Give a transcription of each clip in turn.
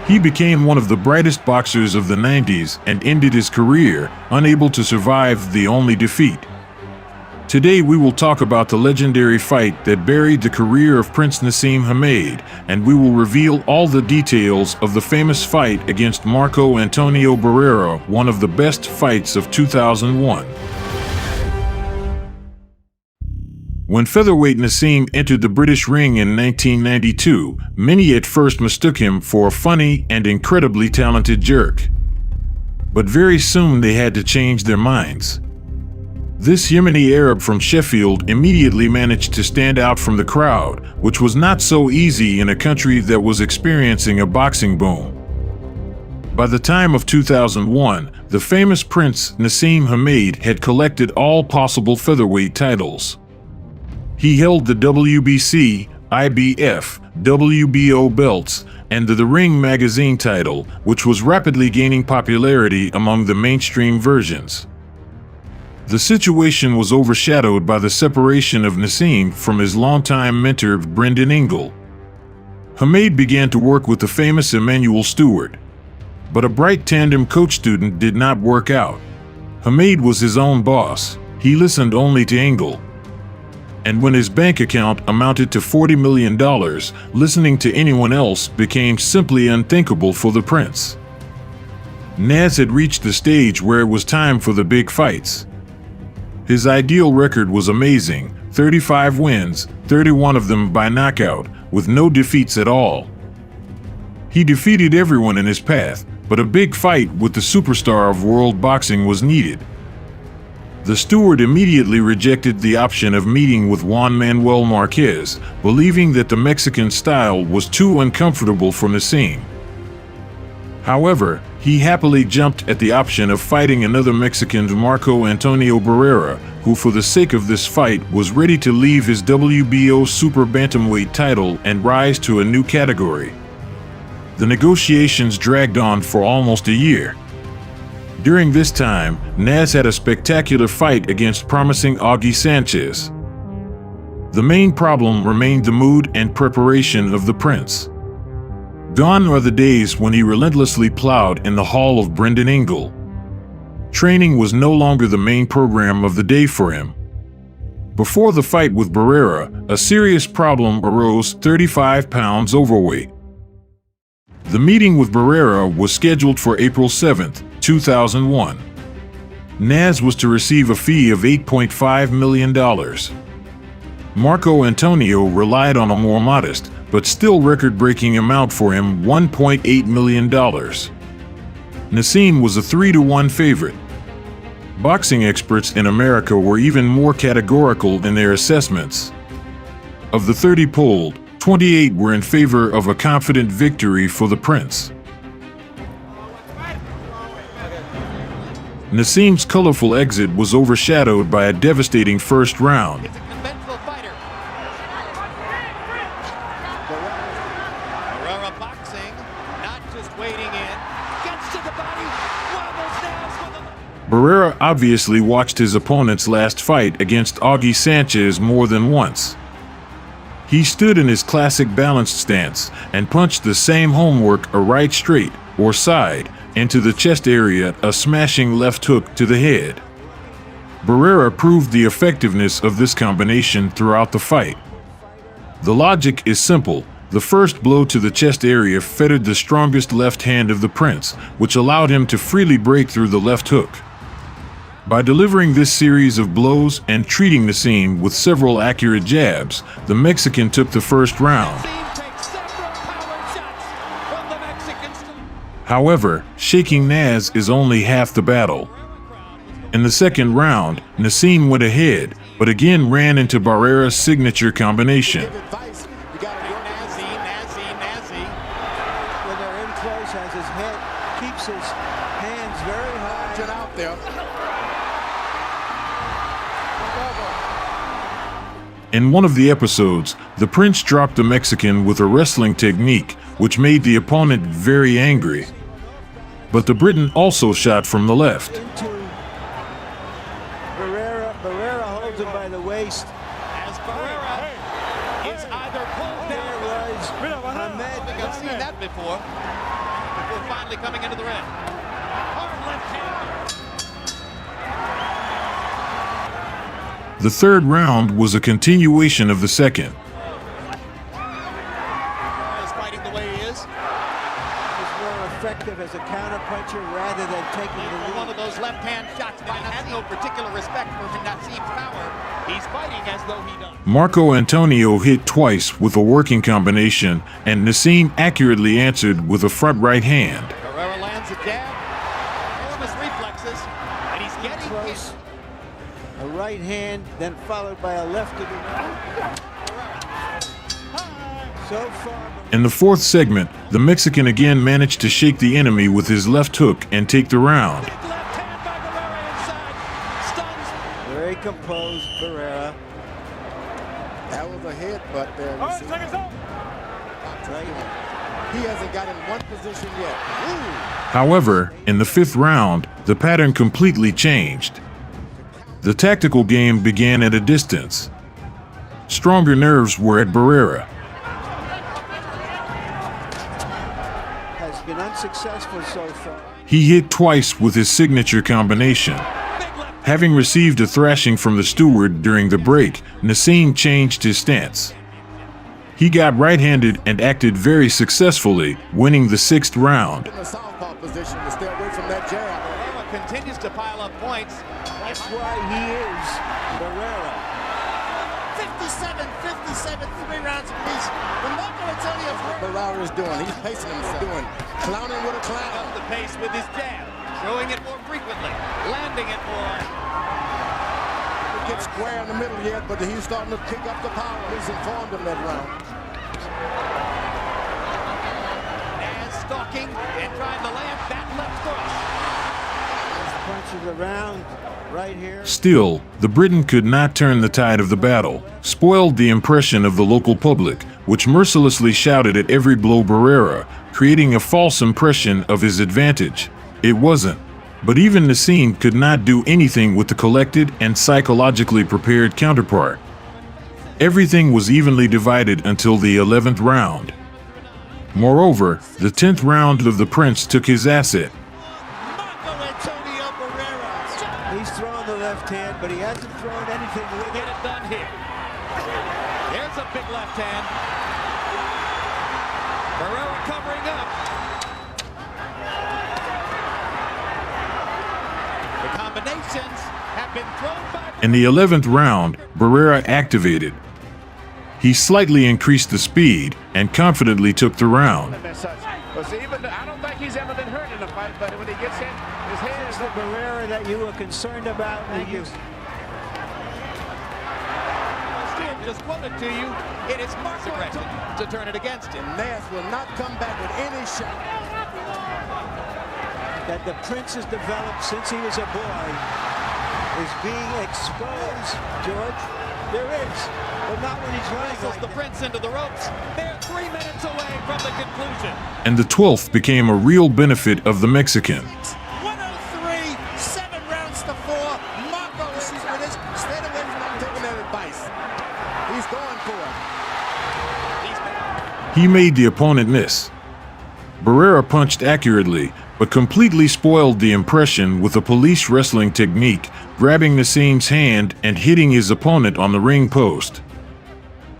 He became one of the brightest boxers of the 90s and ended his career unable to survive the only defeat. Today we will talk about the legendary fight that buried the career of Prince NASEEM HAMED, and we will reveal all the details of the famous fight against Marco Antonio Barrera, one of the best fights of 2001. When featherweight NASEEM entered the British ring in 1992, many at first mistook him for a funny and incredibly talented jerk. But very soon they had to change their minds. This Yemeni Arab from Sheffield immediately managed to stand out from the crowd, which was not so easy in a country that was experiencing a boxing boom. By the time of 2001, the famous Prince NASEEM HAMED had collected all possible featherweight titles. He held the WBC, IBF, WBO belts, and the Ring magazine title, which was rapidly gaining popularity among the mainstream versions. The situation was overshadowed by the separation of NASEEM from his longtime mentor Brendan Ingle. HAMED began to work with the famous Emmanuel Stewart. But a bright tandem coach-student did not work out. HAMED was his own boss. He listened only to Ingle. And when his bank account amounted to $40 million, listening to anyone else became simply unthinkable for the prince. Naz had reached the stage where it was time for the big fights. His ideal record was amazing: 35 wins, 31 of them by knockout, with no defeats at all. He defeated everyone in his path, but a big fight with the superstar of world boxing was needed. The steward immediately rejected the option of meeting with Juan Manuel Marquez, believing that the Mexican style was too uncomfortable for NASEEM. However, he happily jumped at the option of fighting another Mexican, Marco Antonio Barrera, who for the sake of this fight was ready to leave his WBO super bantamweight title and rise to a new category. The negotiations dragged on for almost a year. During this time, Naz had a spectacular fight against promising Augie Sanchez. The main problem remained the mood and preparation of the prince. Gone are the days when he relentlessly plowed in the hall of Brendan Ingle. Training was no longer the main program of the day for him. Before the fight with Barrera, a serious problem arose: 35 pounds overweight. The meeting with Barrera was scheduled for April 7, 2001. Naz was to receive a fee of $8.5 million. Marco Antonio relied on a more modest, but still record-breaking amount for him: $1.8 million. NASEEM was a 3-to-1 favorite. Boxing experts in America were even more categorical in their assessments. Of the 30 polled, 28 were in favor of a confident victory for the prince. NASEEM's colorful exit was overshadowed by a devastating first round. Barrera obviously watched his opponent's last fight against Augie Sanchez more than once. He stood in his classic balanced stance and punched the same homework: a right straight, or side, into the chest area, a smashing left hook to the head. Barrera proved the effectiveness of this combination throughout the fight. The logic is simple. The first blow to the chest area fettered the strongest left hand of the prince, which allowed him to freely break through the left hook. By delivering this series of blows and treating NASEEM with several accurate jabs, the Mexican took the first round. However, shaking Naz is only half the battle. In the second round, NASEEM went ahead, but again ran into Barrera's signature combination. In one of the episodes, the prince dropped the Mexican with a wrestling technique, which made the opponent very angry. But the Briton also shot from the left. Barrera holds him by the waist. As Barrera is either pulled down. There was I think I've seen that before. power finally coming into the ring. Hard left hand. The third round was a continuation of the second. Is fighting the way he is. He's more effective as a counterpuncher rather than taking the lead. One of those left-hand shots, but he has no particular respect for NASEEM's power. He's fighting as though he does. Marco Antonio hit twice with a working combination, and NASEEM accurately answered with a front right hand. Barrera lands a jab. Enormous reflexes, and he's getting Close. A right hand, then followed by a left to the right. So far, In the fourth segment, the Mexican again managed to shake the enemy with his left hook and take the round. Big left hand by Barrera inside. Stuns. very composed Barrera. That was a headbutt there. All right, seconds up. He hasn't got in one position yet. Ooh. However, in the fifth round, the pattern completely changed. The tactical game began at a distance. Stronger nerves were at Barrera. Has been unsuccessful so far. He hit twice with his signature combination. Having received a thrashing from the steward during the break, NASEEM changed his stance. He got right-handed and acted very successfully, winning the sixth round. In the southpaw position to stay away from that jab. Barrera continues to pile up points. That's why he is Barrera. 57, 3 rounds apiece. But Marco Antonio, what Barrera is doing, he's pacing himself. Clowning with a clown. Up the pace with his jab, showing it more frequently, landing it more. He gets square in the middle yet, but he's starting to pick up the power. He's informed him that round. As stalking and trying to land that left crush. Punches around right here. Still, the Briton could not turn the tide of the battle, spoiled the impression of the local public, which mercilessly shouted at every blow Barrera, creating a false impression of his advantage. It wasn't. But even NASEEM could not do anything with the collected and psychologically prepared counterpart. Everything was evenly divided until the 11th round. Moreover, the 10th round of the Prince took his asset. Marco Antonio Barrera. He's thrown the left hand, but he hasn't thrown anything with Get it. it done here. There's a big left hand. Barrera covering up. The combinations have been thrown by. In the 11th round, Barrera activated. He slightly increased the speed and confidently took the round. I don't think he's ever been hurt in a fight, but when he gets hit, his head It's is the Barrera that you were concerned about. Thank you. Steve just quoted to you. It is Mark's aggression to turn it against him. Nas will not come back with any shot. That the Prince has developed since he was a boy is being exposed, George. There is, but not when he's running Wrestles like the that. Prince into the ropes. They're 3 minutes away from the conclusion. And the 12th became a real benefit of the Mexican. 103, 7 rounds to 4. Marco is with his. Stay away from him taking that advice. He's going for it. He's back. He made the opponent miss. Barrera punched accurately, but completely spoiled the impression with a police wrestling technique, grabbing NASEEM's hand and hitting his opponent on the ring post.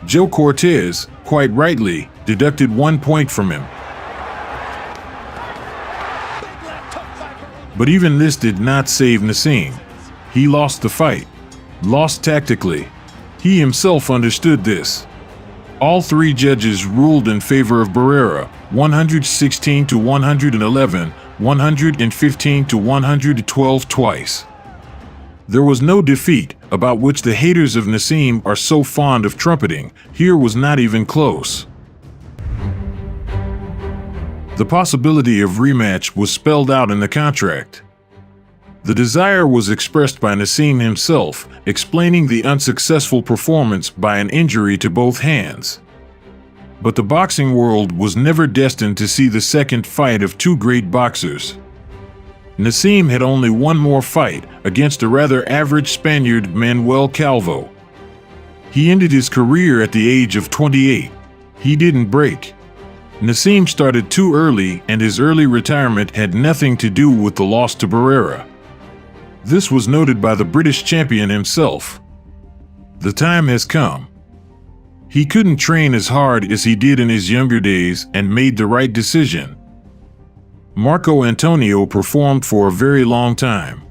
Joe Cortez, quite rightly, deducted 1 point from him. But even this did not save NASEEM. He lost the fight. Lost tactically. He himself understood this. All three judges ruled in favor of Barrera, 116 to 111, 115 to 112 twice. There was no defeat, about which the haters of NASEEM are so fond of trumpeting. Here was not even close. The possibility of rematch was spelled out in the contract. The desire was expressed by NASEEM himself, explaining the unsuccessful performance by an injury to both hands. But the boxing world was never destined to see the second fight of two great boxers. NASEEM had only one more fight against a rather average Spaniard, Manuel Calvo. He ended his career at the age of 28. He didn't break. NASEEM started too early, and his early retirement had nothing to do with the loss to Barrera. This was noted by the British champion himself. The time has come. He couldn't train as hard as he did in his younger days and made the right decision. Marco Antonio performed for a very long time.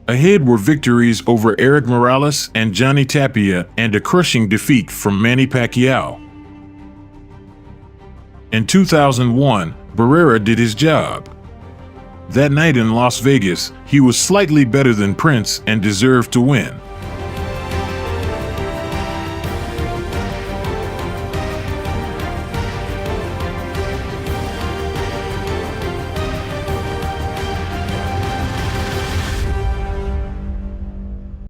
Ahead were victories over Eric Morales and Johnny Tapia and a crushing defeat from Manny Pacquiao. In 2001, Barrera did his job. That night in Las Vegas, he was slightly better than Prince and deserved to win.